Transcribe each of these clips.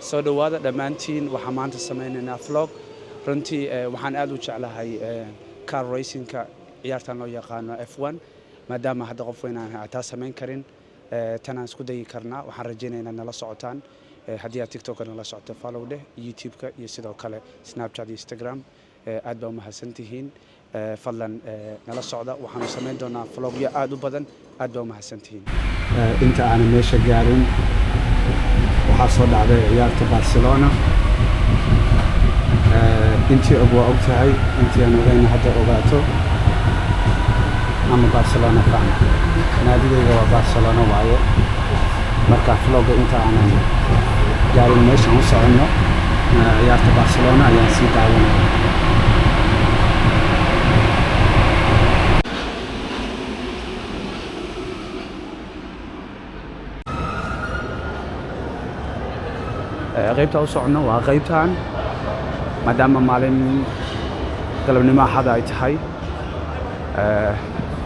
soo dhawaada dhammaantiin waxaan maanta sameynaynaa vlog runtii waxaan aad u jeclahay car racingka ciyaartan loo yaqaano F1 maadaama hadda qof weyn aan taa sameyn karin tan aan isku dayi karnaa waxaan rajaynaynaa nala socotaan haddii aad TikTok nala socoto follow dheh YouTube-ka iyo sidoo kale Snapchat iyo Instagram aad baa u mahadsantihiin fadlan nala socda waxaan sameyn doonaa vlogyo aad u badan aad baa u mahadsantihiin inta aan meesha gaarin waxaa soo dhacday ciyaarta Barcelona intii og waa ogtahay intii aan ogayna hadda ogaato ama Barcelona fan naadigayga waa Barcelona waaye marka vlogga inta aan gaarin meesha aan socono ciyaarta Barcelona ayaan sii daawanaya qaybta u socono waa qaybtan maadaama maalin galabnimo axad ay tahay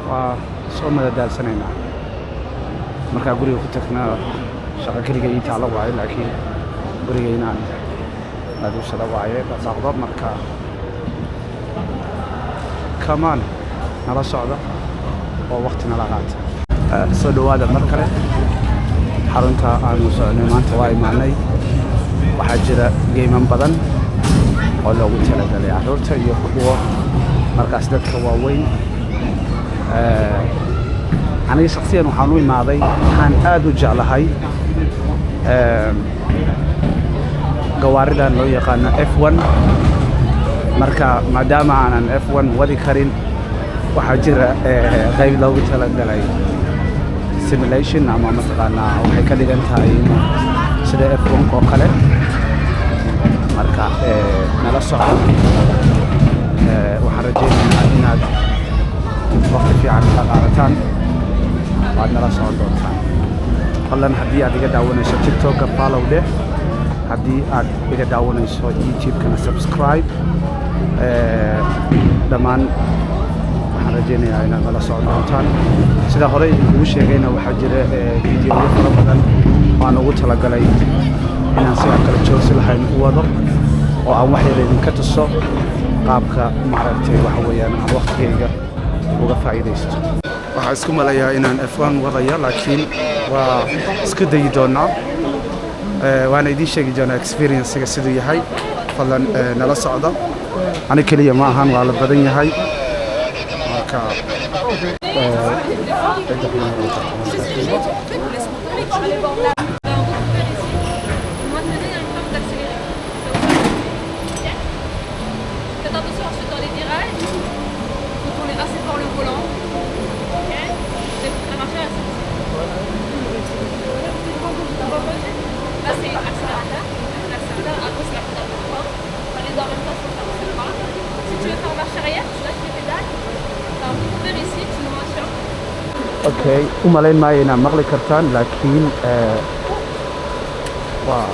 waa soo madadaalsanaynaa markaa guriga ku tagna shaqo keliga ii taalo waaye laakiin guriga inaan nadiifsada waaye dhaqaaqdo marka kamaan nala socda oo waqti nala qaata soo dhawaada mar kale xarunta aanu soconay maanta waa imaanay waxaa jira geyman badan oo loogu talagalay carruurta iyo kuwa markaas dadka waaweyn aniga shakhsiyan waxaan u imaaday waxaan aad u jeclahay gawaaridan loo yaqaano F1 marka maadaama aanan F1 wadi karin waxaa jira qayb loogu talagalay simulation ama mataqaanaa waxay ka dhigan tahay sida F1 oo kale marka nala socdo waxaan rajaynaynaa inaad waqti fiican la qaadataan waad nala socon doontaan fadlan haddii aad iga daawanayso TikTok-ka follow dheh haddii aad iga daawanayso YouTube-kana subscribe dhammaan waxaan rajaynayaa inaad nala socon doontaan sida hore idinkugu sheegayna waxaa jira fiidiyoyo fara badan oo aan ugu talagalay inaan si aan kala joogsi lahayn u wado oo aan wax yar idinka tuso qaabka maaragtay waxa weeyaan aan waqtigayga uga faa'iidaysto waxaan isku malayaa inaan F1 wadaya laakiin waa isku dayi doonaa waana idiin sheegi doonaa experience-ga siduu yahay fadlan nala socda ani keliya ma ahan waa la badan yahay marka Okay, umalayn maayo inaad maqli kartaan laakiin waa